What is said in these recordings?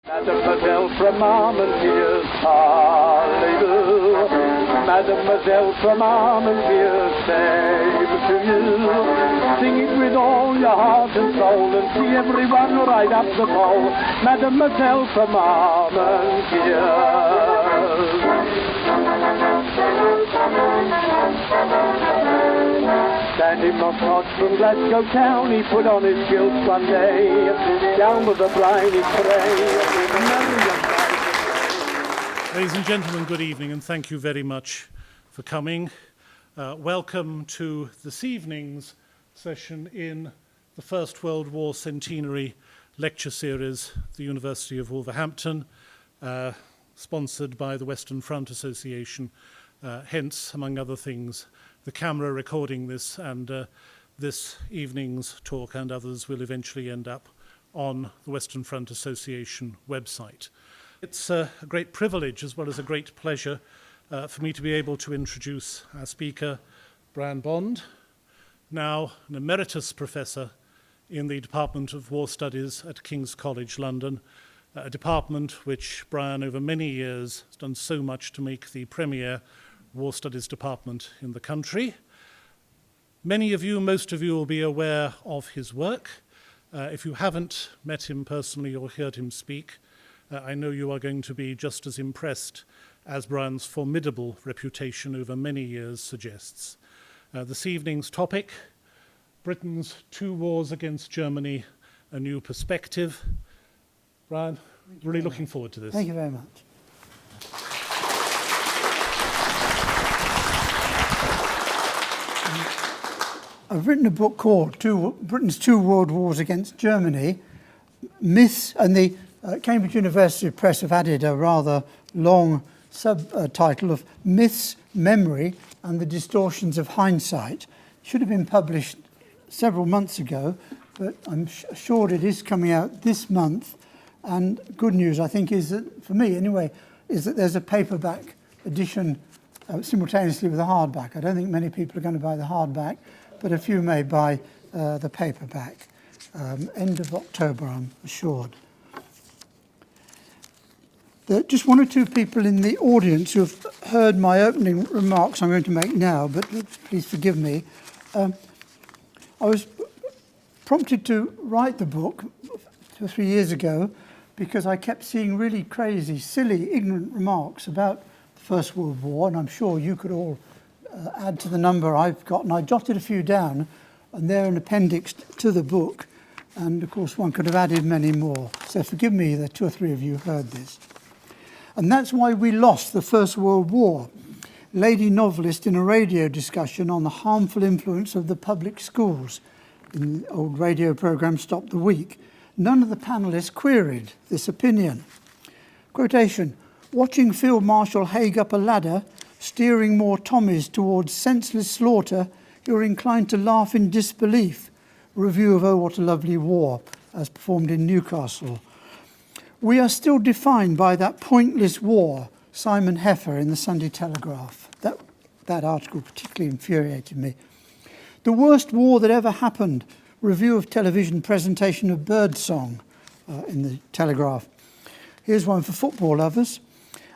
Mademoiselle from Armentières, parlez-vous. Mademoiselle from Armentières, same to you. Sing it with all your heart and soul and see everyone right up the pole. Mademoiselle from Armentières. Sandy Mossad from Glasgow town, he put on his kilts one day, down with the blinding spray. Ladies and gentlemen, good evening, and thank you very much for coming. Welcome to this evening's session in the First World War Centenary Lecture Series at the University of Wolverhampton, sponsored by the Western Front Association, hence, among other things, the camera recording this, and this evening's talk and others will eventually end up on the Western Front Association website. It's a great privilege as well as a great pleasure for me to be able to introduce our speaker, Brian Bond, now an emeritus professor in the Department of War Studies at King's College London, a department which Brian over many years has done so much to make the premier War Studies department in the country. Many of you, most of you will be aware of his work. If you haven't met him personally or heard him speak, I know you are going to be just as impressed as Brian's formidable reputation over many years suggests. This evening's topic, Britain's two wars against Germany, a new perspective. Brian, really looking forward to this. Thank you very much. I've written a book called Britain's Two World Wars Against Germany, Myths, and the Cambridge University Press have added a rather long subtitle of Myths, Memory, and the Distortions of Hindsight. It should have been published several months ago, but I'm assured it is coming out this month. And good news, I think, is that, for me anyway, is that there's a paperback edition simultaneously with a hardback. I don't think many people are going to buy the hardback, but a few may buy the paperback. End of October, I'm assured. There are just one or two people in the audience who have heard my opening remarks I'm going to make now, but please forgive me. I was prompted to write the book 2 or 3 years ago because I kept seeing really crazy, silly, ignorant remarks about the First World War, and I'm sure you could all add to the number I've got. And I jotted a few down, and they're an appendix to the book, and of course one could have added many more. So forgive me that 2 or 3 of you heard this. And that's why we lost the First World War. Lady novelist in a radio discussion on the harmful influence of the public schools in the old radio programme Stop the Week. None of the panellists queried this opinion. Quotation, watching Field Marshal Haig up a ladder, steering more Tommies towards senseless slaughter, you're inclined to laugh in disbelief. Review of Oh What a Lovely War, as performed in Newcastle. We are still defined by that pointless war, Simon Heffer in the Sunday Telegraph. That article particularly infuriated me. The worst war that ever happened, review of television presentation of Birdsong in the Telegraph. Here's one for football lovers.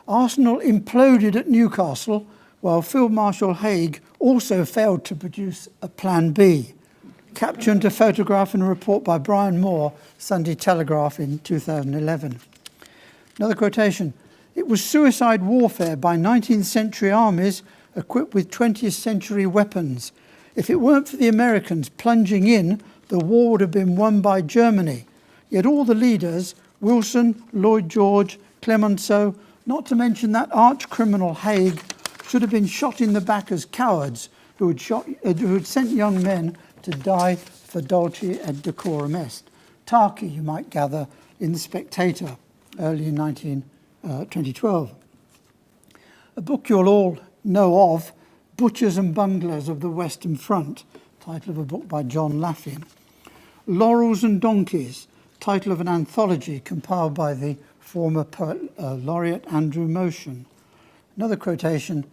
Arsenal imploded at Newcastle, while Field Marshal Haig also failed to produce a Plan B. Captioned a photograph and a report by Brian Moore, Sunday Telegraph in 2011. Another quotation. It was suicide warfare by 19th century armies equipped with 20th century weapons. If it weren't for the Americans plunging in, the war would have been won by Germany. Yet all the leaders, Wilson, Lloyd George, Clemenceau, not to mention that arch-criminal Haig, should have been shot in the back as cowards who had sent young men to die for dulce et decorum est. Tarky, you might gather, in The Spectator, early in 2012. A book you'll all know of, Butchers and Bunglers of the Western Front, title of a book by John Laffin. Laurels and Donkeys, title of an anthology compiled by the former poet laureate Andrew Motion. Another quotation,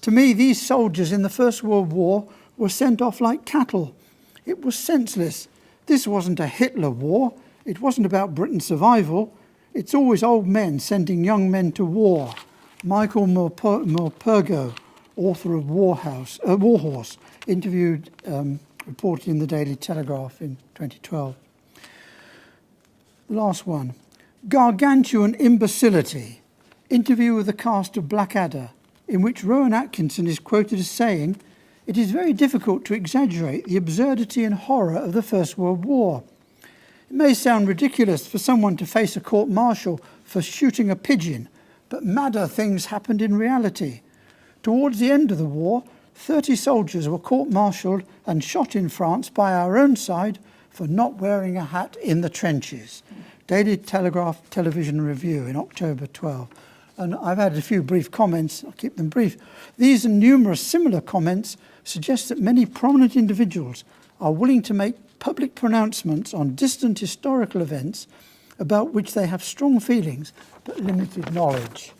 to me these soldiers in the First World War were sent off like cattle. It was senseless. This wasn't a Hitler war. It wasn't about Britain's survival. It's always old men sending young men to war. Michael Morpurgo, author of War Horse, interviewed, reported in the Daily Telegraph in 2012. The last one. Gargantuan imbecility. Interview with the cast of Blackadder, in which Rowan Atkinson is quoted as saying, "It is very difficult to exaggerate the absurdity and horror of the First World War. It may sound ridiculous for someone to face a court-martial for shooting a pigeon, but madder things happened in reality. Towards the end of the war, 30 soldiers were court-martialed and shot in France by our own side for not wearing a hat in the trenches." Daily Telegraph Television Review in October 12. And I've had a few brief comments. I'll keep them brief. These and numerous similar comments suggest that many prominent individuals are willing to make public pronouncements on distant historical events about which they have strong feelings but limited knowledge.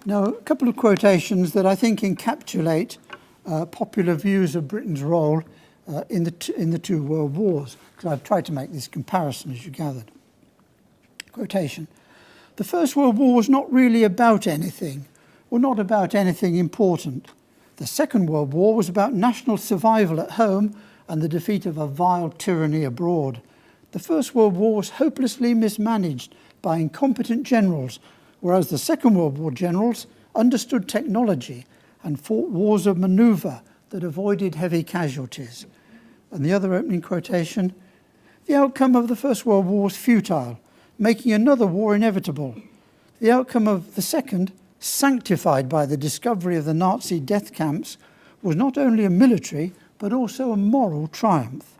Now, a couple of quotations that I think encapsulate popular views of Britain's role in the two world wars, because I've tried to make this comparison, as you gathered. Quotation. "The First World War was not really about anything, or not about anything important. The Second World War was about national survival at home and the defeat of a vile tyranny abroad. The First World War was hopelessly mismanaged by incompetent generals, whereas the Second World War generals understood technology and fought wars of manoeuvre that avoided heavy casualties." And the other opening quotation, "The outcome of the First World War was futile, making another war inevitable. The outcome of the second, sanctified by the discovery of the Nazi death camps, was not only a military but also a moral triumph.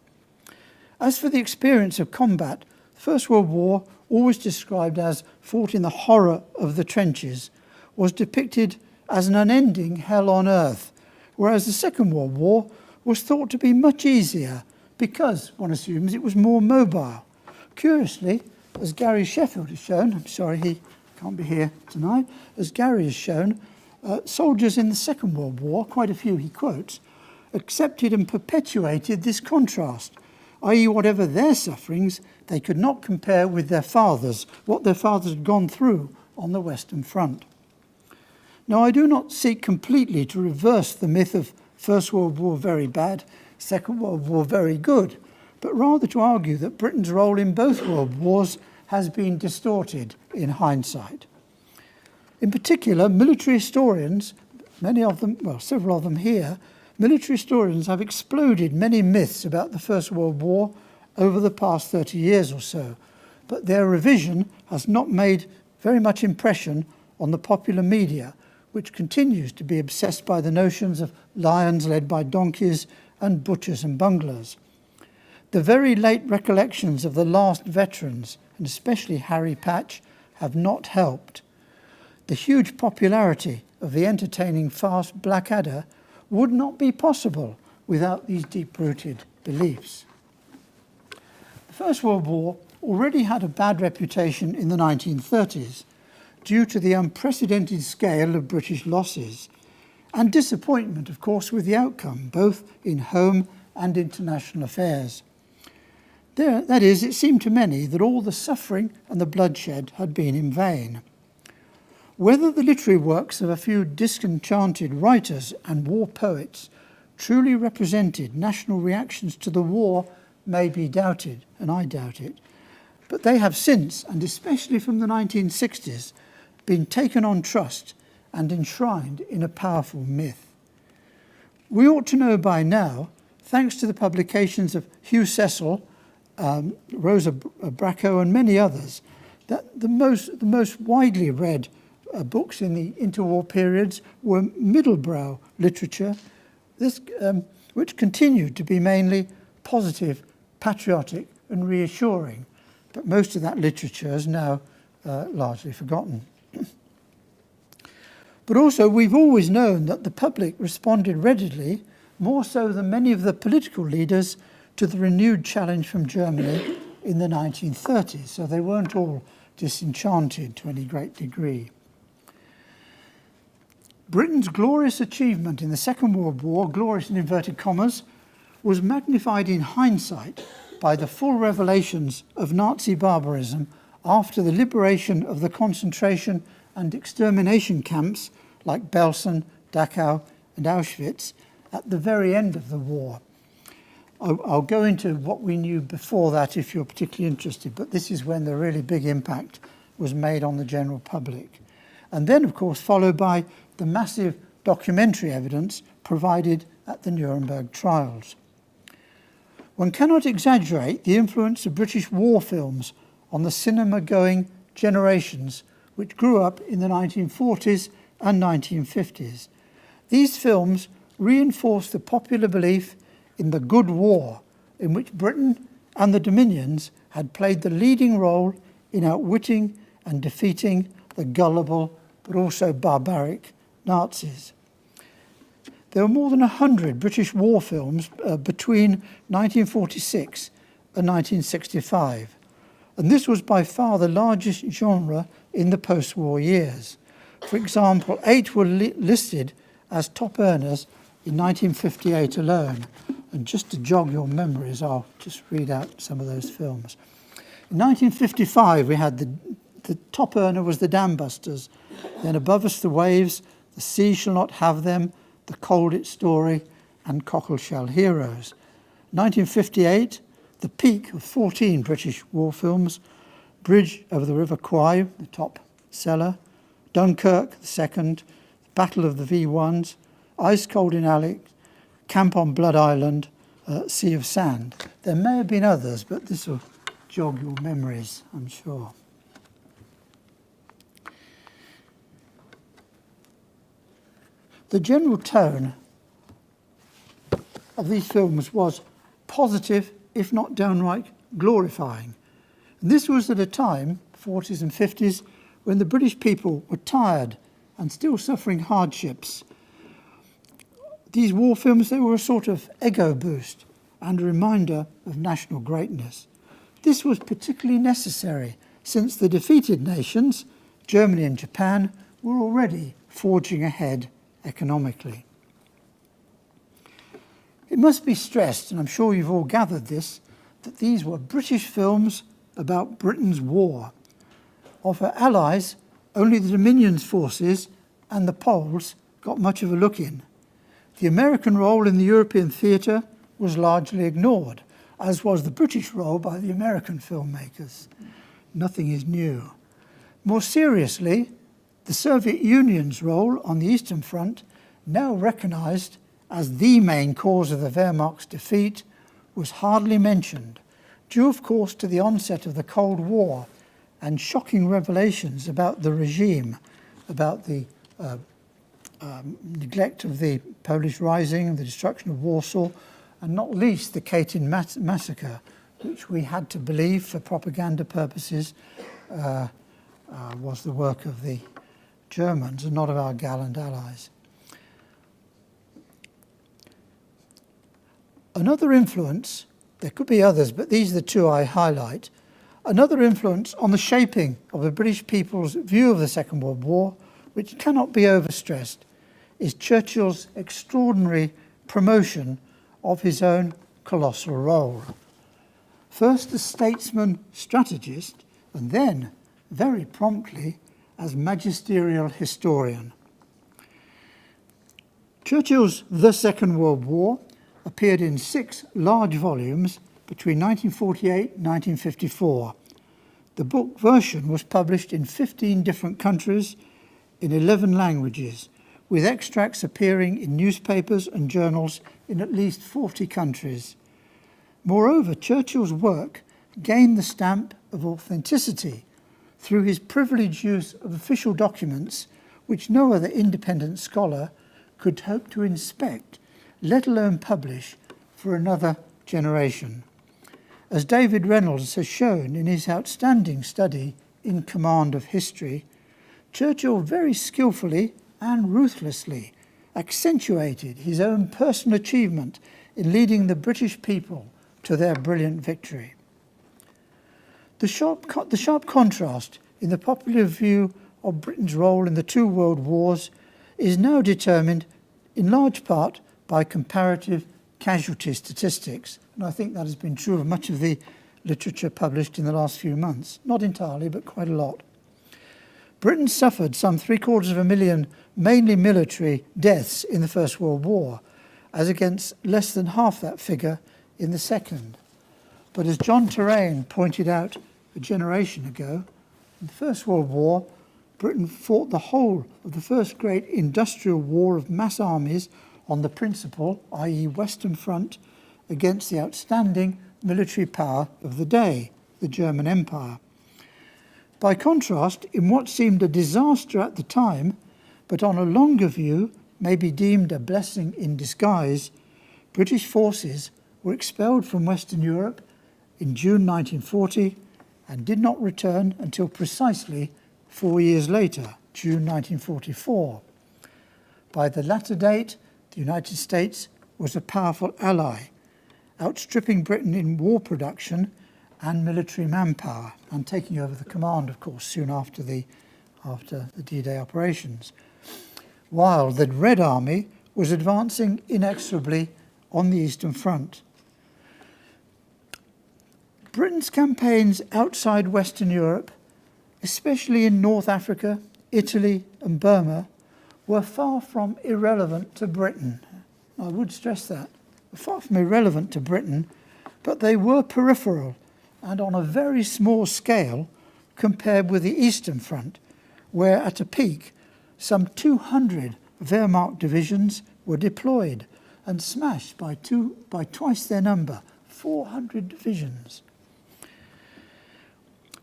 As for the experience of combat, the First World War, always described as fought in the horror of the trenches, was depicted as an unending hell on earth, whereas the Second World War was thought to be much easier because, one assumes, it was more mobile. Curiously, as Gary Sheffield has shown, I'm sorry he can't be here tonight, as Gary has shown, soldiers in the Second World War, quite a few he quotes, accepted and perpetuated this contrast, i.e. whatever their sufferings, they could not compare with their fathers, what their fathers had gone through on the Western Front. Now, I do not seek completely to reverse the myth of First World War very bad, Second World War very good, but rather to argue that Britain's role in both world wars has been distorted in hindsight. In particular, military historians, many of them, well, several of them here, military historians have exploded many myths about the First World War over the past 30 years or so, but their revision has not made very much impression on the popular media, which continues to be obsessed by the notions of lions led by donkeys and butchers and bunglers. The very late recollections of the last veterans, and especially Harry Patch, have not helped. The huge popularity of the entertaining fast Blackadder would not be possible without these deep-rooted beliefs. The First World War already had a bad reputation in the 1930s due to the unprecedented scale of British losses and disappointment, of course, with the outcome, both in home and international affairs. That is, it seemed to many that all the suffering and the bloodshed had been in vain. Whether the literary works of a few disenchanted writers and war poets truly represented national reactions to the war may be doubted, and I doubt it. But they have since, and especially from the 1960s, been taken on trust and enshrined in a powerful myth. We ought to know by now, thanks to the publications of Hugh Cecil, Rosa Bracco and many others, that the most widely read books in the interwar periods were middlebrow literature, which continued to be mainly positive, patriotic and reassuring. But most of that literature is now largely forgotten. But also, we've always known that the public responded readily, more so than many of the political leaders, to the renewed challenge from Germany in the 1930s. So they weren't all disenchanted to any great degree. Britain's glorious achievement in the Second World War, glorious in inverted commas, was magnified in hindsight by the full revelations of Nazi barbarism after the liberation of the concentration and extermination camps like Belsen, Dachau and Auschwitz at the very end of the war. I'll go into what we knew before that if you're particularly interested, but this is when the really big impact was made on the general public. And then, of course, followed by the massive documentary evidence provided at the Nuremberg trials. One cannot exaggerate the influence of British war films on the cinema-going generations which grew up in the 1940s and 1950s. These films reinforced the popular belief in the good war, in which Britain and the Dominions had played the leading role in outwitting and defeating the gullible but also barbaric Nazis. There were more than 100 British war films between 1946 and 1965, and this was by far the largest genre in the post-war years. For example, 8 were listed as top earners in 1958 alone. And just to jog your memories, I'll just read out some of those films. In 1955, we had the top earner was The Dam Busters, then Above Us the Waves, The Sea Shall Not Have Them, The Colditz Story, and Cockleshell Heroes. 1958, the peak of 14 British war films, Bridge over the River Kwai, the top seller, Dunkirk, the second, Battle of the V1s, Ice Cold in Alex, Camp on Blood Island, Sea of Sand. There may have been others, but this will jog your memories, I'm sure. The general tone of these films was positive, if not downright glorifying. And this was at a time, 40s and 50s, when the British people were tired and still suffering hardships. These war films, they were a sort of ego boost and a reminder of national greatness. This was particularly necessary since the defeated nations, Germany and Japan, were already forging ahead economically. It must be stressed, and I'm sure you've all gathered this, that these were British films about Britain's war. Of her allies, only the Dominions forces and the Poles got much of a look in. The American role in the European theatre was largely ignored, as was the British role by the American filmmakers. Nothing is new. More seriously, the Soviet Union's role on the Eastern Front, now recognised as the main cause of the Wehrmacht's defeat, was hardly mentioned, due of course to the onset of the Cold War and shocking revelations about the regime, about the neglect of the Polish Rising, the destruction of Warsaw, and not least the Katyn massacre, which we had to believe for propaganda purposes was the work of the Germans and not of our gallant allies. Another influence, there could be others, but these are the two I highlight. Another influence on the shaping of the British people's view of the Second World War, which cannot be overstressed, is Churchill's extraordinary promotion of his own colossal role. First as statesman strategist, and then, very promptly, as magisterial historian. Churchill's The Second World War appeared in 6 large volumes between 1948 and 1954. The book version was published in 15 different countries in 11 languages, with extracts appearing in newspapers and journals in at least 40 countries. Moreover, Churchill's work gained the stamp of authenticity through his privileged use of official documents which no other independent scholar could hope to inspect, let alone publish, for another generation. As David Reynolds has shown in his outstanding study In Command of History, Churchill very skillfully and ruthlessly accentuated his own personal achievement in leading the British people to their brilliant victory. The sharp contrast in the popular view of Britain's role in the 2 world wars is now determined in large part by comparative casualty statistics, And I think that has been true of much of the literature published in the last few months. Not entirely, but quite a lot. Britain suffered some 750,000, mainly military, deaths in the First World War, as against less than half that figure in the Second. But as John Terraine pointed out a generation ago, in the First World War, Britain fought the whole of the first great industrial war of mass armies on the principal, i.e. Western Front, against the outstanding military power of the day, the German Empire. By contrast, in what seemed a disaster at the time, but on a longer view may be deemed a blessing in disguise, British forces were expelled from Western Europe in June 1940 and did not return until precisely 4 years later, June 1944. By the latter date, the United States was a powerful ally, outstripping Britain in war production and military manpower, and taking over the command, of course, soon after the D-Day operations, while the Red Army was advancing inexorably on the Eastern Front. Britain's campaigns outside Western Europe, especially in North Africa, Italy and Burma, were far from irrelevant to Britain. I would stress that. Far from irrelevant to Britain, but they were peripheral and on a very small scale compared with the Eastern Front, where at a peak some 200 Wehrmacht divisions were deployed and smashed by twice their number, 400 divisions.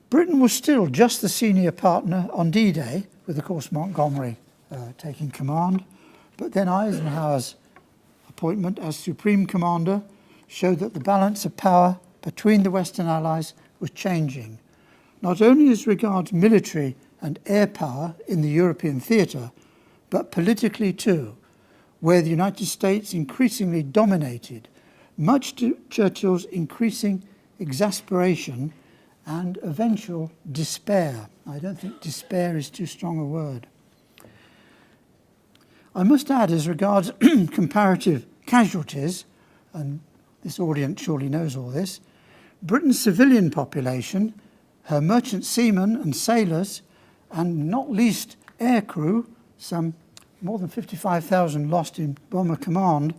Britain was still just the senior partner on D-Day, with of course Montgomery taking command, but then Eisenhower's appointment as Supreme Commander showed that the balance of power between the Western Allies was changing, not only as regards military and air power in the European theatre, but politically too, where the United States increasingly dominated, much to Churchill's increasing exasperation and eventual despair. I don't think despair is too strong a word. I must add, as regards comparative casualties, and this audience surely knows all this, Britain's civilian population, her merchant seamen and sailors, and not least air crew, some more than 55,000 lost in Bomber Command,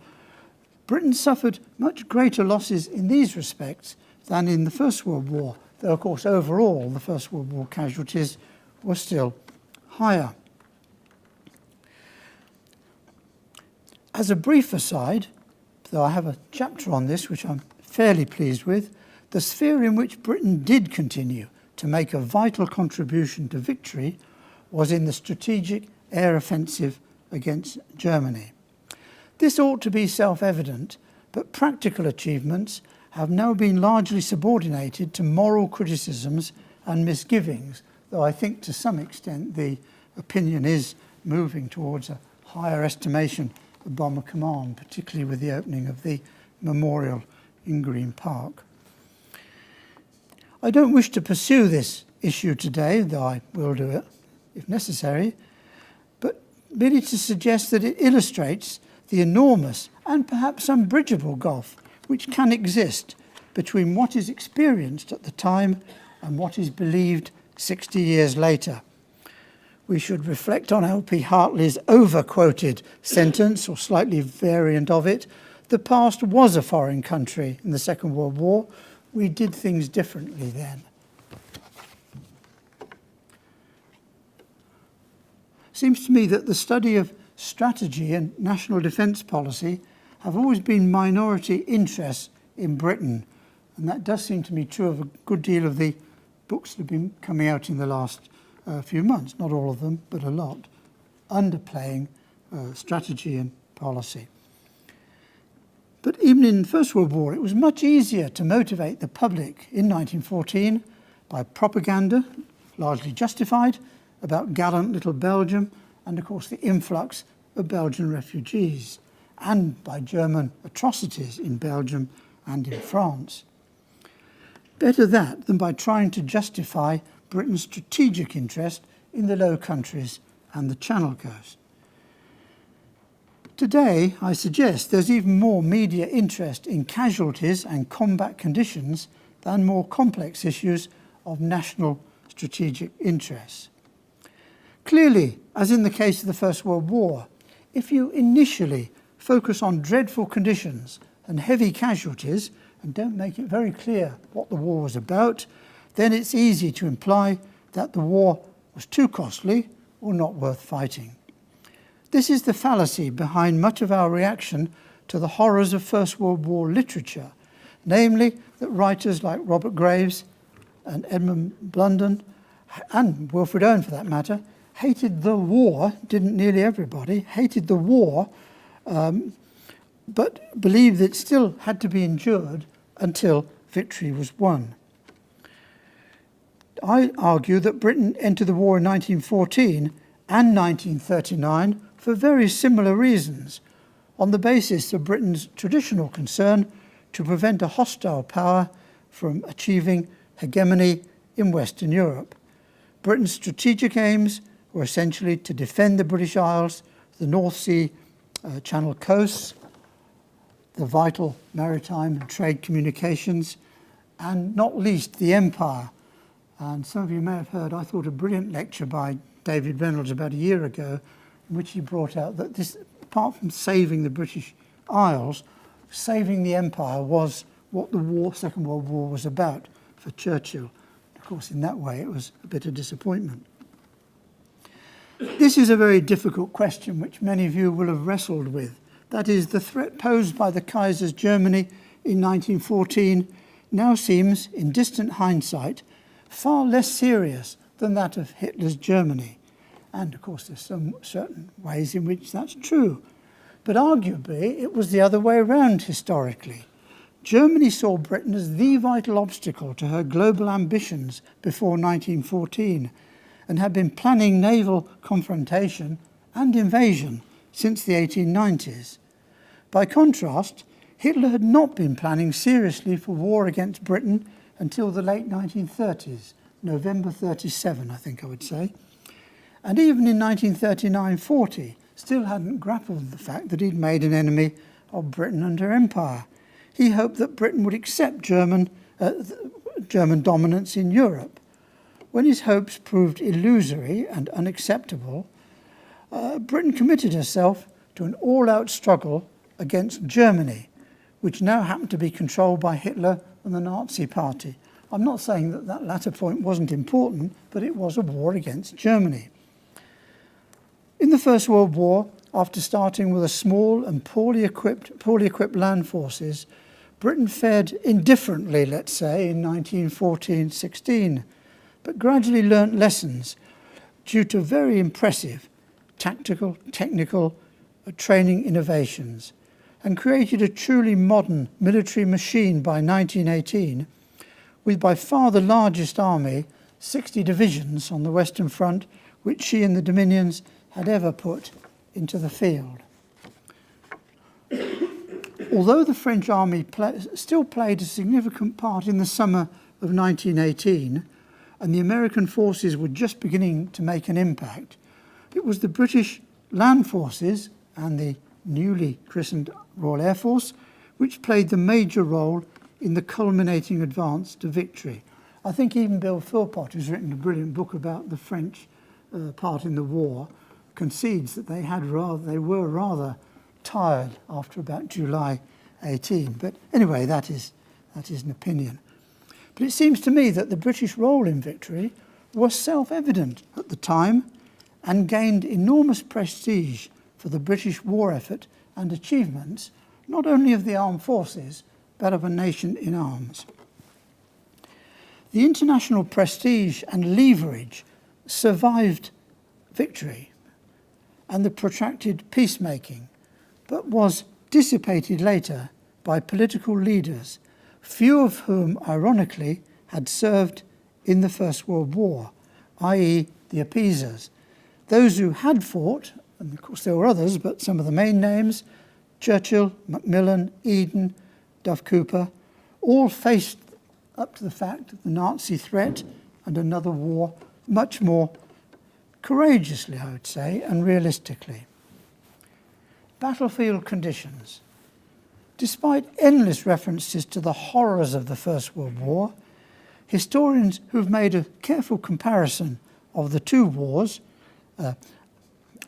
Britain suffered much greater losses in these respects than in the First World War, though of course overall the First World War casualties were still higher. As a brief aside, though I have a chapter on this which I'm fairly pleased with, the sphere in which Britain did continue to make a vital contribution to victory was in the strategic air offensive against Germany. This ought to be self-evident, but practical achievements have now been largely subordinated to moral criticisms and misgivings, though I think to some extent the opinion is moving towards a higher estimation of Bomber Command, particularly with the opening of the memorial in Green Park. I don't wish to pursue this issue today, though I will do it if necessary, but merely to suggest that it illustrates the enormous and perhaps unbridgeable gulf which can exist between what is experienced at the time and what is believed 60 years later. We should reflect on L.P. Hartley's over-quoted sentence, or slightly variant of it: the past was a foreign country in the Second World War. We did things differently then. Seems to me that the study of strategy and national defence policy have always been minority interests in Britain, and that does seem to be true of a good deal of the books that have been coming out in the last few months, not all of them, but a lot, underplaying strategy and policy. But even in the First World War, it was much easier to motivate the public in 1914 by propaganda, largely justified, about gallant little Belgium and, of course, the influx of Belgian refugees, and by German atrocities in Belgium and in France. Better that than by trying to justify Britain's strategic interest in the Low Countries and the Channel Coast. Today, I suggest there's even more media interest in casualties and combat conditions than more complex issues of national strategic interests. Clearly, as in the case of the First World War, if you initially focus on dreadful conditions and heavy casualties and don't make it very clear what the war was about, then it's easy to imply that the war was too costly or not worth fighting. This is the fallacy behind much of our reaction to the horrors of First World War literature, namely that writers like Robert Graves and Edmund Blunden, and Wilfred Owen for that matter, hated the war, didn't nearly everybody, hated the war, but believed it still had to be endured until victory was won. I argue that Britain entered the war in 1914 and 1939 for very similar reasons, on the basis of Britain's traditional concern to prevent a hostile power from achieving hegemony in Western Europe. Britain's strategic aims were essentially to defend the British Isles, the North Sea Channel coasts, the vital maritime and trade communications, and not least the Empire. And some of you may have heard, I thought, a brilliant lecture by David Reynolds about a year ago, in which he brought out that this, apart from saving the British Isles, saving the Empire was what the Second World War was about for Churchill. Of course, in that way, it was a bit of disappointment. This is a very difficult question which many of you will have wrestled with. That is, the threat posed by the Kaiser's Germany in 1914 now seems, in distant hindsight, far less serious than that of Hitler's Germany. And of course, there's some certain ways in which that's true. But arguably, it was the other way around historically. Germany saw Britain as the vital obstacle to her global ambitions before 1914 and had been planning naval confrontation and invasion since the 1890s. By contrast, Hitler had not been planning seriously for war against Britain until the late 1930s, November 37, I think I would say. And even in 1939-40, still hadn't grappled with the fact that he'd made an enemy of Britain and her empire. He hoped that Britain would accept German dominance in Europe. When his hopes proved illusory and unacceptable, Britain committed herself to an all-out struggle against Germany, which now happened to be controlled by Hitler and the Nazi Party. I'm not saying that that latter point wasn't important, but it was a war against Germany. In the First World War, after starting with a small and poorly equipped land forces, Britain fared indifferently, let's say, in 1914-16, but gradually learnt lessons due to very impressive tactical, technical training innovations, and created a truly modern military machine by 1918, with by far the largest army, 60 divisions on the Western Front, which she and the Dominions had ever put into the field. Although the French army still played a significant part in the summer of 1918, and the American forces were just beginning to make an impact, it was the British land forces and the newly christened Royal Air Force which played the major role in the culminating advance to victory. I think even Bill Philpott, who's written a brilliant book about the French part in the war, concedes that they were rather tired after about July 18. But anyway, that is an opinion. But it seems to me that the British role in victory was self-evident at the time and gained enormous prestige for the British war effort and achievements, not only of the armed forces, but of a nation in arms. The international prestige and leverage survived victory and the protracted peacemaking, but was dissipated later by political leaders, few of whom, ironically, had served in the First World War, i.e. the appeasers. Those who had fought, and of course there were others, but some of the main names, Churchill, Macmillan, Eden, Duff Cooper, all faced up to the fact of the Nazi threat and another war much more courageously, I would say, and realistically. battlefield conditions. Despite endless references to the horrors of the First World War, historians who've made a careful comparison of the two wars, I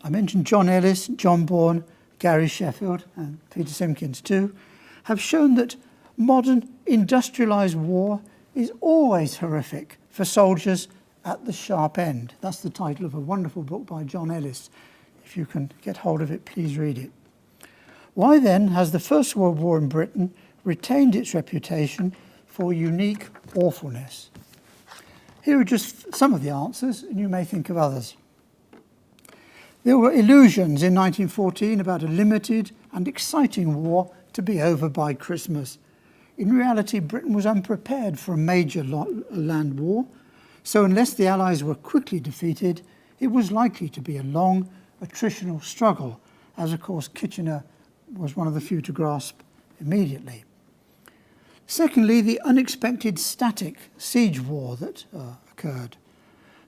mentioned John Ellis, John Bourne, Gary Sheffield and Peter Simpkins too, have shown that modern industrialised war is always horrific for soldiers at the sharp end. That's the title of a wonderful book by John Ellis. If you can get hold of it, please read it. Why then has the First World War in Britain retained its reputation for unique awfulness? Here are just some of the answers, and you may think of others. There were illusions in 1914 about a limited and exciting war to be over by Christmas. In reality, Britain was unprepared for a major land war, so unless the Allies were quickly defeated, it was likely to be a long, attritional struggle, as of course Kitchener was one of the few to grasp immediately. Secondly, the unexpected static siege war that occurred.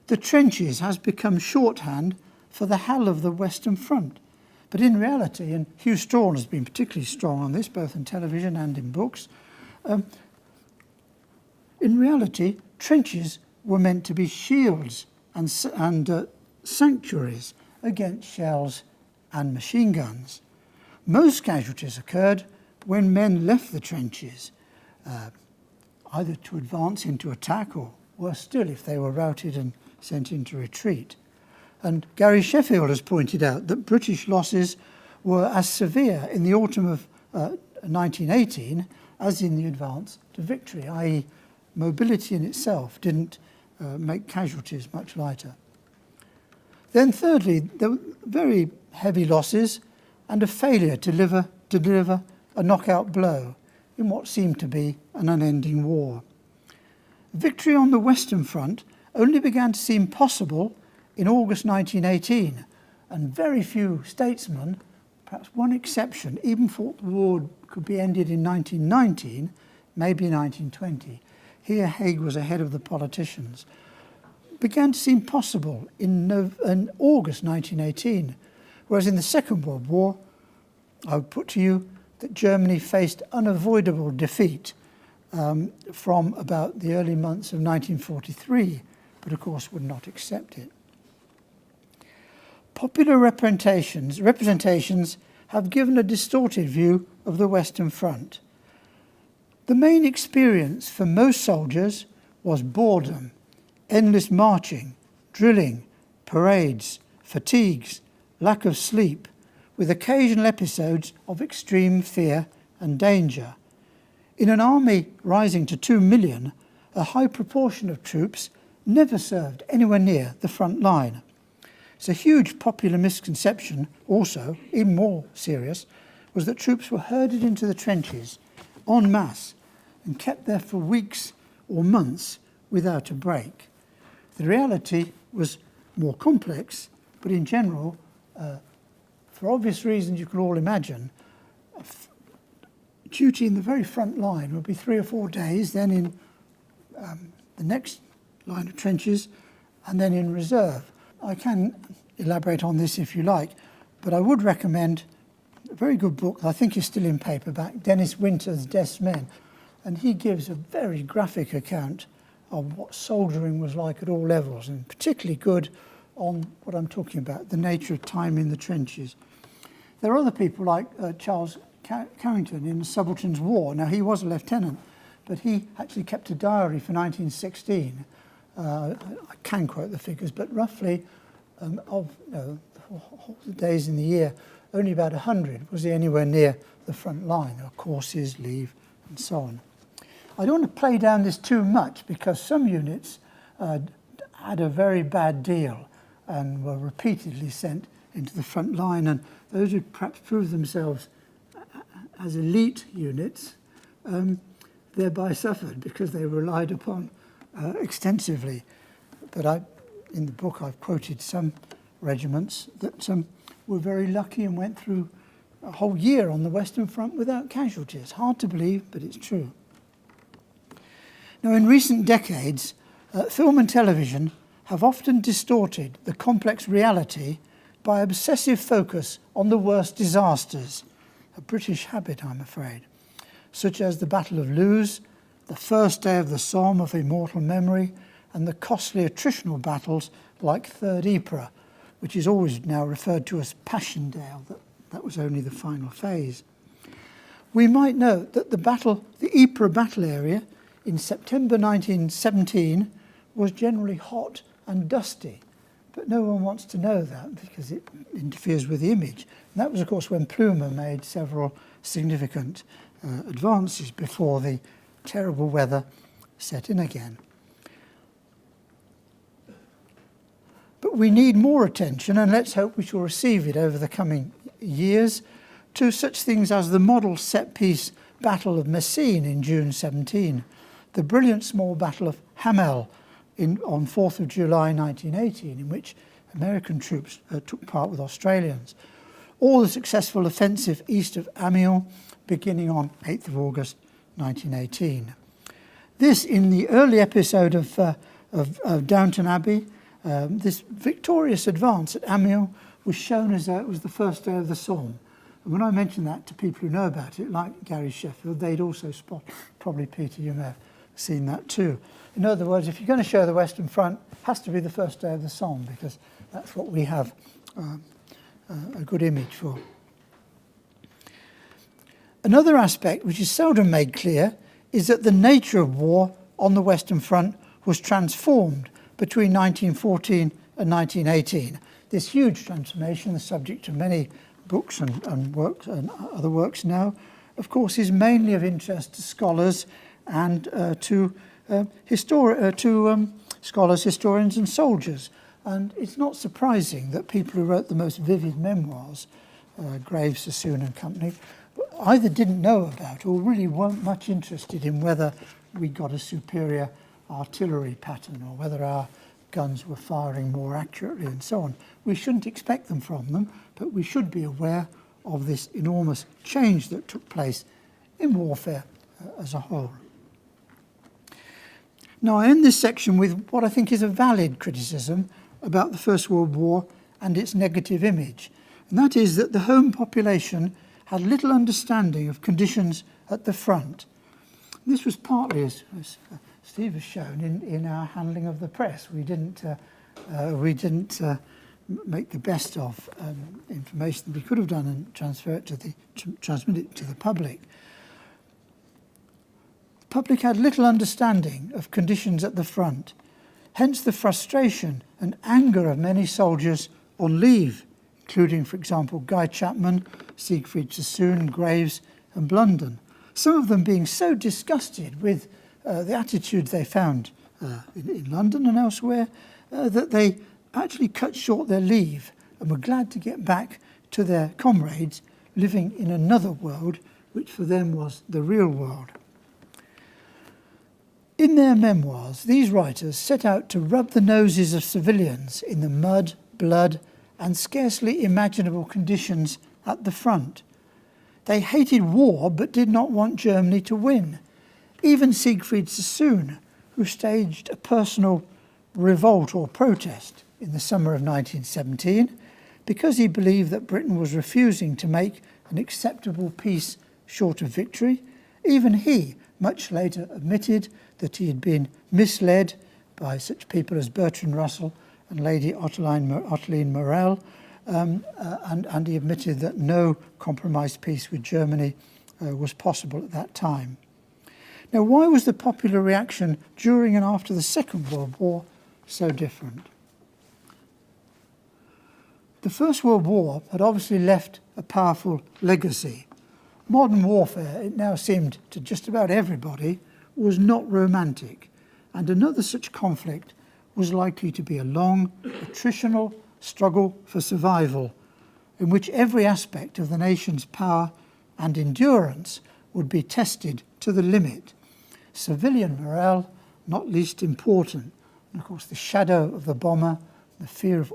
The trenches has become shorthand for the hell of the Western Front. But in reality, and Hugh Strawn has been particularly strong on this, both in television and in books, in reality, trenches were meant to be shields and sanctuaries against shells and machine guns. Most casualties occurred when men left the trenches, either to advance into attack or, worse still, if they were routed and sent into retreat. And Gary Sheffield has pointed out that British losses were as severe in the autumn of 1918 as in the advance to victory, i.e. mobility in itself didn't make casualties much lighter. Then thirdly, there were very heavy losses and a failure to deliver a knockout blow in what seemed to be an unending war. Victory on the Western Front only began to seem possible in August 1918, and very few statesmen, perhaps one exception, even thought the war could be ended in 1919, maybe 1920. Here Haig was ahead of the politicians. Began to seem possible in August 1918, whereas in the Second World War, I would put to you that Germany faced unavoidable defeat from about the early months of 1943, but of course would not accept it. Popular representations have given a distorted view of the Western Front. The main experience for most soldiers was boredom, endless marching, drilling, parades, fatigues, lack of sleep, with occasional episodes of extreme fear and danger. In an army rising to 2 million, a high proportion of troops never served anywhere near the front line. It's a huge popular misconception, also, even more serious, was that troops were herded into the trenches en masse and kept there for weeks or months without a break. The reality was more complex, but in general, for obvious reasons you can all imagine, duty in the very front line would be 3 or 4 days, then in the next line of trenches, and then in reserve. I can elaborate on this if you like, but I would recommend a very good book that I think is still in paperback, Dennis Winter's Death's Men, and he gives a very graphic account of what soldiering was like at all levels, and particularly good on what I'm talking about, the nature of time in the trenches. There are other people like Charles Carrington in the Subaltern's War. Now, he was a lieutenant, but he actually kept a diary for 1916. I can quote the figures, but roughly of the days in the year, only about 100 was anywhere near the front line. There were courses, leave, and so on. I don't want to play down this too much because some units had a very bad deal and were repeatedly sent into the front line, and those who perhaps proved themselves as elite units thereby suffered because they relied upon extensively. But in the book I've quoted some regiments that were very lucky and went through a whole year on the Western Front without casualties. Hard to believe, but it's true. Now, in recent decades, film and television have often distorted the complex reality by obsessive focus on the worst disasters, a British habit, I'm afraid, such as the Battle of Lewes, the first day of the Somme of immortal memory, and the costly attritional battles like Third Ypres, which is always now referred to as Passchendaele. That was only the final phase. We might note that the Ypres battle area in September 1917 was generally hot and dusty, but no one wants to know that because it interferes with the image. And that was, of course, when Plumer made several significant advances before the terrible weather set in again. But we need more attention, and let's hope we shall receive it over the coming years, to such things as the model set-piece Battle of Messines in June 17, the brilliant small Battle of Hamel on 4th of July 1918, in which American troops took part with Australians, or the successful offensive east of Amiens beginning on 8th of August 1918. This, in the early episode of Downton Abbey, this victorious advance at Amiens was shown as though it was the first day of the Somme. And when I mention that to people who know about it, like Gary Sheffield, they'd also spot, probably Peter, you may have seen that too. In other words, if you're going to show the Western Front, it has to be the first day of the Somme, because that's what we have a good image for. Another aspect which is seldom made clear is that the nature of war on the Western Front was transformed between 1914 and 1918. This huge transformation, the subject of many books and works and other works now, of course, is mainly of interest to scholars and to scholars, historians and soldiers. And it's not surprising that people who wrote the most vivid memoirs, Graves, Sassoon and company, either didn't know about or really weren't much interested in whether we got a superior artillery pattern or whether our guns were firing more accurately and so on. We shouldn't expect them from them, but we should be aware of this enormous change that took place in warfare as a whole. Now, I end this section with what I think is a valid criticism about the First World War and its negative image, and that is that the home population had little understanding of conditions at the front. This was partly, as Steve has shown, in our handling of the press. We didn't make the best of information that we could have done and transmit it to the public. The public had little understanding of conditions at the front, hence the frustration and anger of many soldiers on leave, including, for example, Guy Chapman, Siegfried Sassoon, Graves and Blunden, some of them being so disgusted with the attitudes they found in London and elsewhere that they actually cut short their leave and were glad to get back to their comrades living in another world, which for them was the real world. In their memoirs, these writers set out to rub the noses of civilians in the mud, blood, and scarcely imaginable conditions at the front. They hated war but did not want Germany to win. Even Siegfried Sassoon, who staged a personal revolt or protest in the summer of 1917, because he believed that Britain was refusing to make an acceptable peace short of victory, even he much later admitted that he had been misled by such people as Bertrand Russell and Lady Ottoline Morel, and he admitted that no compromised peace with Germany was possible at that time. Now, why was the popular reaction during and after the Second World War so different? The First World War had obviously left a powerful legacy. Modern warfare, it now seemed to just about everybody, was not romantic, and another such conflict was likely to be a long, attritional struggle for survival, in which every aspect of the nation's power and endurance would be tested to the limit. Civilian morale, not least important, and of course the shadow of the bomber, the fear of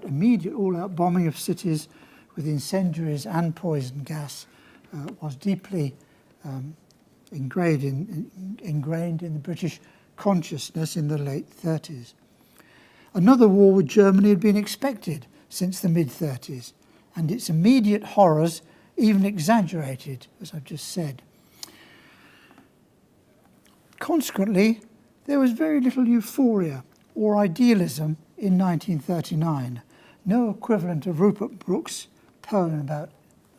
immediate all-out bombing of cities with incendiaries and poison gas was deeply ingrained in the British consciousness in the late 30s. Another war with Germany had been expected since the mid-30s, and its immediate horrors even exaggerated, as I've just said. Consequently, there was very little euphoria or idealism in 1939, no equivalent of Rupert Brooke's poem about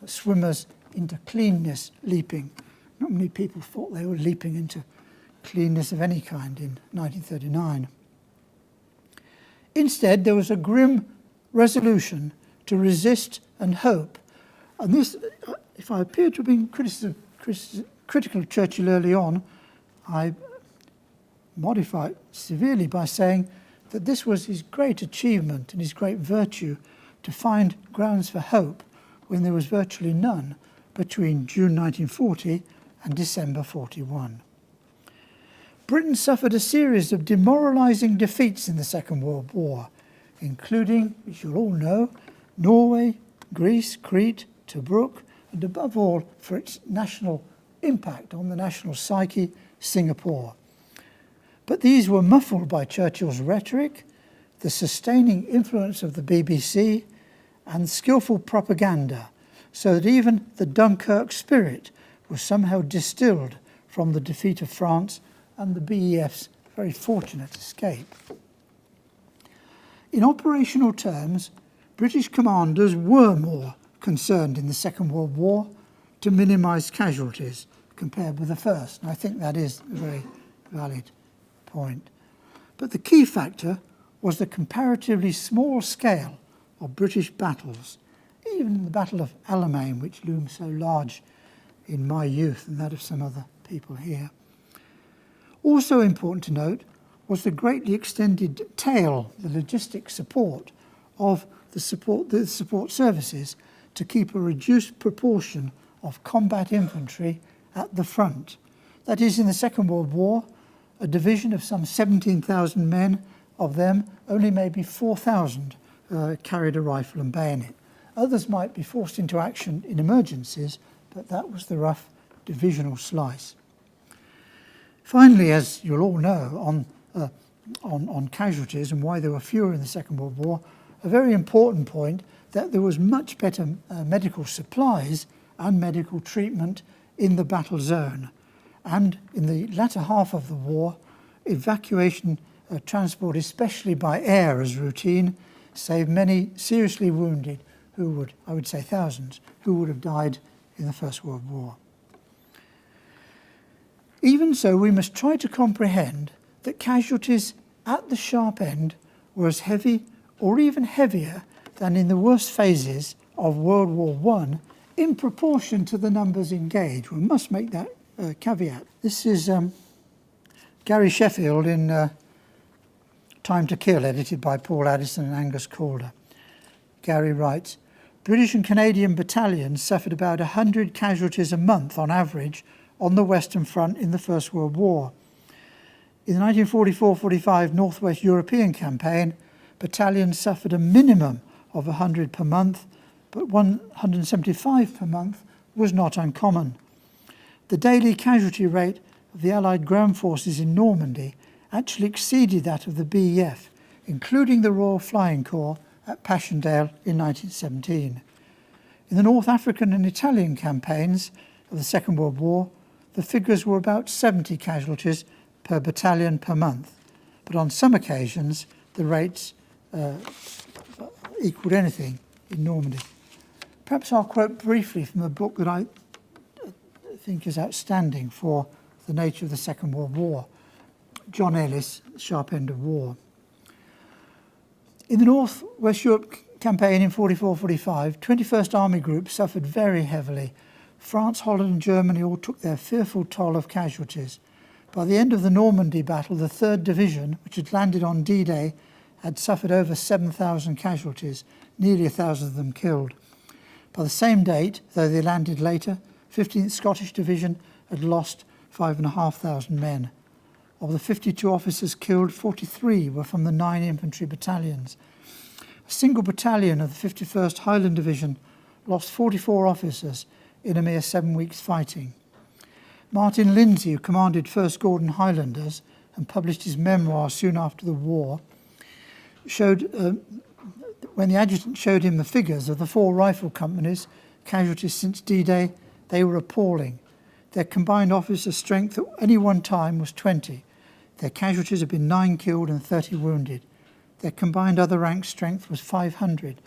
swimmers into cleanness leaping. Not many people thought they were leaping into cleanness of any kind in 1939. Instead, there was a grim resolution to resist and hope. And this, if I appeared to have been critical of Churchill early on, I modify it severely by saying that this was his great achievement and his great virtue, to find grounds for hope when there was virtually none between June 1940 and December 41. Britain suffered a series of demoralising defeats in the Second World War, including, as you'll all know, Norway, Greece, Crete, Tobruk, and above all, for its national impact on the national psyche, Singapore. But these were muffled by Churchill's rhetoric, the sustaining influence of the BBC, and skillful propaganda, so that even the Dunkirk spirit was somehow distilled from the defeat of France and the BEF's very fortunate escape. In operational terms, British commanders were more concerned in the Second World War to minimise casualties compared with the First, and I think that is a very valid point. But the key factor was the comparatively small scale of British battles, even the Battle of Alamein, which looms so large in my youth and that of some other people here. Also important to note was the greatly extended tail, the logistic support of the support services to keep a reduced proportion of combat infantry at the front. That is, in the Second World War, a division of some 17,000 men, of them only maybe 4,000 carried a rifle and bayonet. Others might be forced into action in emergencies, but that was the rough divisional slice. Finally, as you'll all know, on casualties and why there were fewer in the Second World War, a very important point that there was much better medical supplies and medical treatment in the battle zone. And in the latter half of the war, evacuation transport, especially by air as routine, saved many seriously wounded who would, I would say thousands, who would have died in the First World War. Even so, we must try to comprehend that casualties at the sharp end were as heavy or even heavier than in the worst phases of World War I in proportion to the numbers engaged. We must make that caveat. This is Gary Sheffield in Time to Kill, edited by Paul Addison and Angus Calder. Gary writes, British and Canadian battalions suffered about 100 casualties a month on average on the Western Front in the First World War. In the 1944-45 Northwest European campaign, battalions suffered a minimum of 100 per month, but 175 per month was not uncommon. The daily casualty rate of the Allied ground forces in Normandy actually exceeded that of the BEF, including the Royal Flying Corps at Passchendaele in 1917. In the North African and Italian campaigns of the Second World War, the figures were about 70 casualties per battalion per month, but on some occasions the rates equaled anything in Normandy. Perhaps I'll quote briefly from a book that I think is outstanding for the nature of the Second World War, John Ellis, Sharp End of War. In the North West Europe campaign in 44-45, 21st Army Group suffered very heavily. France, Holland and Germany all took their fearful toll of casualties. By the end of the Normandy battle, the 3rd Division, which had landed on D-Day, had suffered over 7,000 casualties, nearly 1,000 of them killed. By the same date, though they landed later, 15th Scottish Division had lost 5,500 men. Of the 52 officers killed, 43 were from the 9 infantry battalions. A single battalion of the 51st Highland Division lost 44 officers in a mere 7 weeks' fighting. Martin Lindsay, who commanded 1st Gordon Highlanders and published his memoirs soon after the war, showed When the adjutant showed him the figures of the 4 rifle companies' casualties since D-Day, they were appalling. Their combined officer strength at any one time was 20. Their casualties had been 9 killed and 30 wounded. Their combined other rank strength was 500.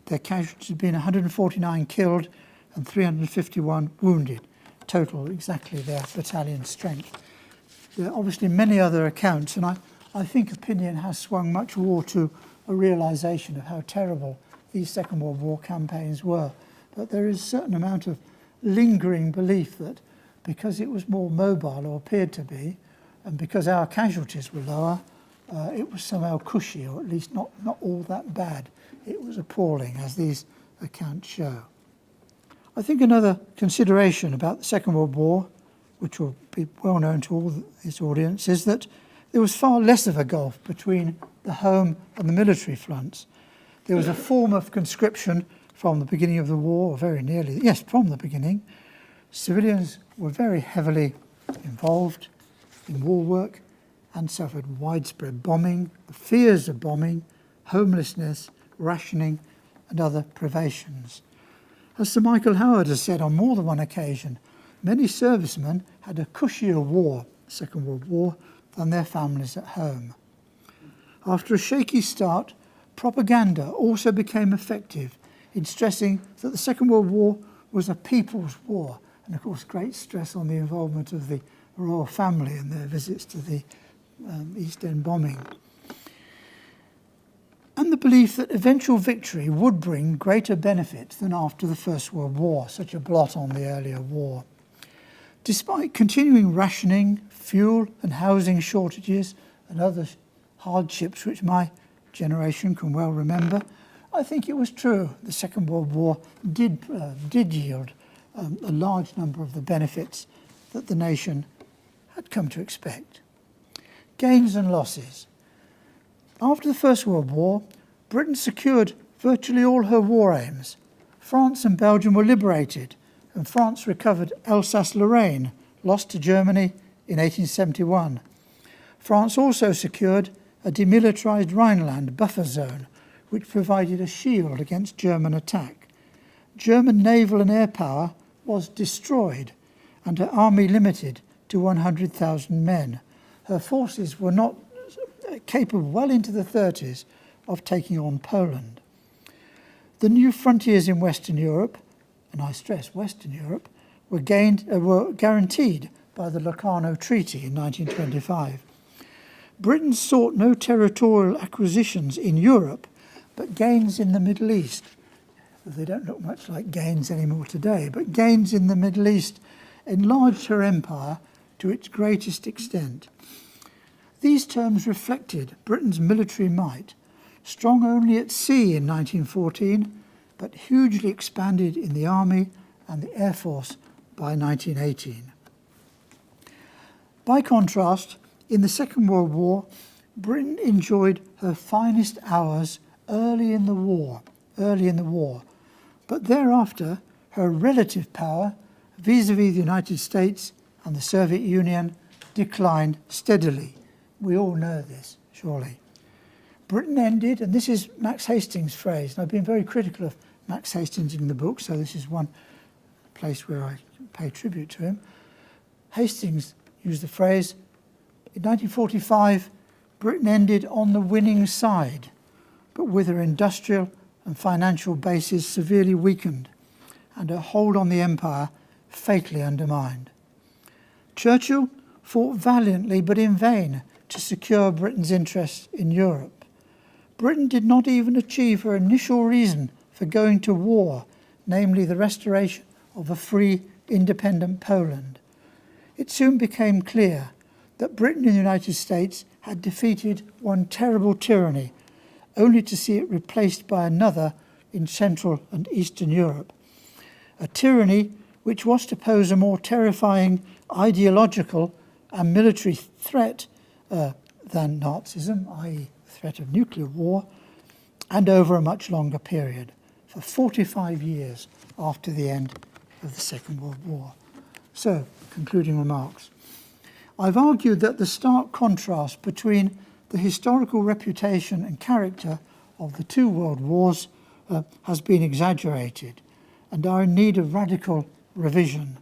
Their casualties had been 149 killed and 351 wounded. Total exactly their battalion strength. There are obviously many other accounts, and I think opinion has swung much more to a realisation of how terrible these Second World War campaigns were. But there is a certain amount of lingering belief that because it was more mobile, or appeared to be, and because our casualties were lower, it was somehow cushy, or at least not all that bad. It was appalling, as these accounts show. I think another consideration about the Second World War, which will be well known to all this audience, is that there was far less of a gulf between the home and the military fronts. There was a form of conscription from the beginning of the war, or very nearly, yes, from the beginning. Civilians were very heavily involved in war work and suffered widespread bombing, the fears of bombing, homelessness, rationing, and other privations. As Sir Michael Howard has said on more than one occasion, many servicemen had a cushier war, Second World War, than their families at home. After a shaky start, propaganda also became effective in stressing that the Second World War was a people's war, and of course great stress on the involvement of the royal family and their visits to the East End bombing. And the belief that eventual victory would bring greater benefits than after the First World War, such a blot on the earlier war. Despite continuing rationing, fuel and housing shortages and other hardships which my generation can well remember, I think it was true the Second World War did yield a large number of the benefits that the nation had come to expect. Gains and losses. After the First World War, Britain secured virtually all her war aims. France and Belgium were liberated, and France recovered Alsace-Lorraine, lost to Germany in 1871. France also secured a demilitarised Rhineland buffer zone, which provided a shield against German attack. German naval and air power was destroyed, and her army limited to 100,000 men. Her forces were not capable, well into the 30s, of taking on Poland. The new frontiers in Western Europe, and I stress Western Europe, were guaranteed by the Locarno Treaty in 1925. Britain sought no territorial acquisitions in Europe, but gains in the Middle East. They don't look much like gains anymore today, but gains in the Middle East enlarged her empire to its greatest extent. These terms reflected Britain's military might, strong only at sea in 1914, but hugely expanded in the army and the air force by 1918. By contrast, in the Second World War, Britain enjoyed her finest hours early in the war, but thereafter her relative power vis-à-vis the United States and the Soviet Union declined steadily. We all know this, surely. Britain ended, and this is Max Hastings' phrase, and I've been very critical of Max Hastings in the book, so this is one place where I pay tribute to him. Hastings used the phrase, in 1945, Britain ended on the winning side, but with her industrial and financial bases severely weakened and her hold on the empire fatally undermined. Churchill fought valiantly but in vain to secure Britain's interests in Europe. Britain did not even achieve her initial reason for going to war, namely the restoration of a free, independent Poland. It soon became clear that Britain and the United States had defeated one terrible tyranny, only to see it replaced by another in Central and Eastern Europe. A tyranny which was to pose a more terrifying ideological and military threat than Nazism, i.e. the threat of nuclear war, and over a much longer period, for 45 years after the end of the Second World War. So, concluding remarks. I've argued that the stark contrast between the historical reputation and character of the two world wars has been exaggerated and are in need of radical revision.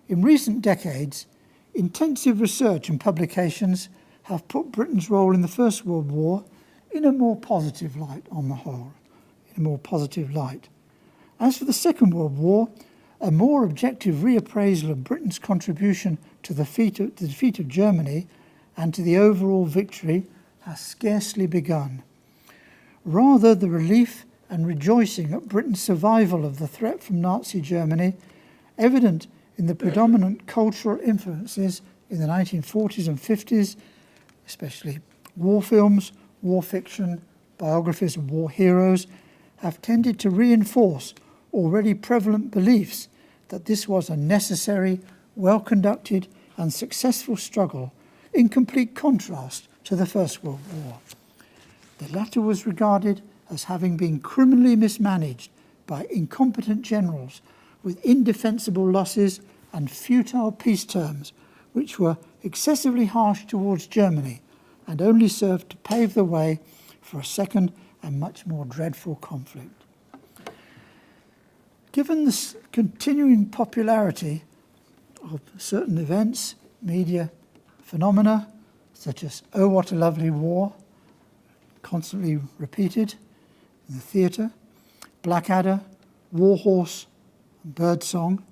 In recent decades, intensive research and publications have put Britain's role in the First World War in a more positive light on the whole, in a more positive light. As for the Second World War, a more objective reappraisal of Britain's contribution to the defeat of Germany and to the overall victory has scarcely begun. Rather, the relief and rejoicing at Britain's survival of the threat from Nazi Germany, evident in the predominant cultural influences in the 1940s and 50s, especially war films, war fiction, biographies of war heroes, have tended to reinforce already prevalent beliefs that this was a necessary, well-conducted and successful struggle in complete contrast to the First World War. The latter was regarded as having been criminally mismanaged by incompetent generals with indefensible losses and futile peace terms which were excessively harsh towards Germany and only served to pave the way for a second and much more dreadful conflict. Given the continuing popularity of certain events, media phenomena, such as "Oh, What a Lovely War," constantly repeated in the theatre, Blackadder, War Horse, and Birdsong,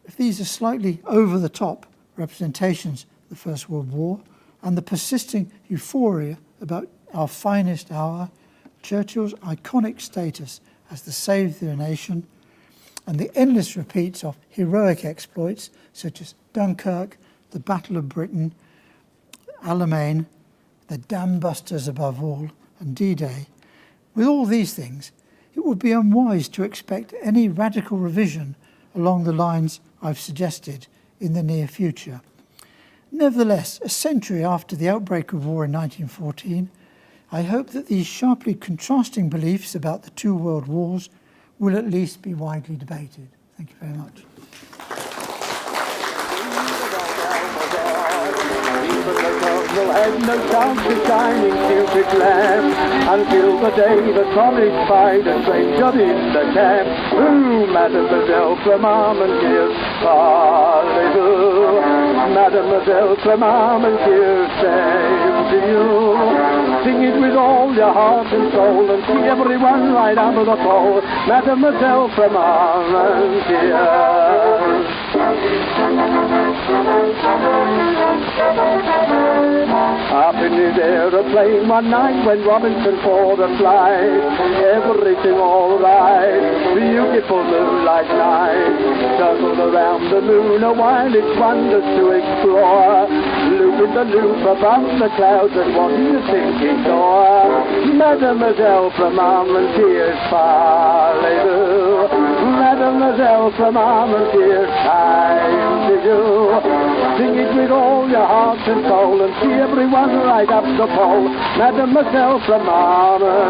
if these are slightly over-the-top representations of the First World War, and the persisting euphoria about our finest hour, Churchill's iconic status as the saviour of the nation, and the endless repeats of heroic exploits such as Dunkirk, the Battle of Britain, Alamein, the Dam Busters above all, and D-Day. With all these things, it would be unwise to expect any radical revision along the lines I've suggested in the near future. Nevertheless, a century after the outbreak of war in 1914, I hope that these sharply contrasting beliefs about the two world wars will at least be widely debated. Thank you very much. Will have no chance of shining Cupid's lamp until the day the solid spied a stranger in the camp. Ooh, Mademoiselle from Armentières, parlez-vous. Mademoiselle from Armentières, same to you. Sing it with all your heart and soul and see everyone right out of the pole. Mademoiselle from Armentières. Up in his aeroplane one night when Robinson for the flight, everything all right, beautiful moonlight night, circled around the moon a while its wonders to explore, looping the loop above the clouds and what do you think he saw? Mademoiselle from Armentières, parlez-vous. Mademoiselle from Armentières, time to you. Sing it with all your heart and soul and see everyone right up the pole. Mademoiselle from Armentières.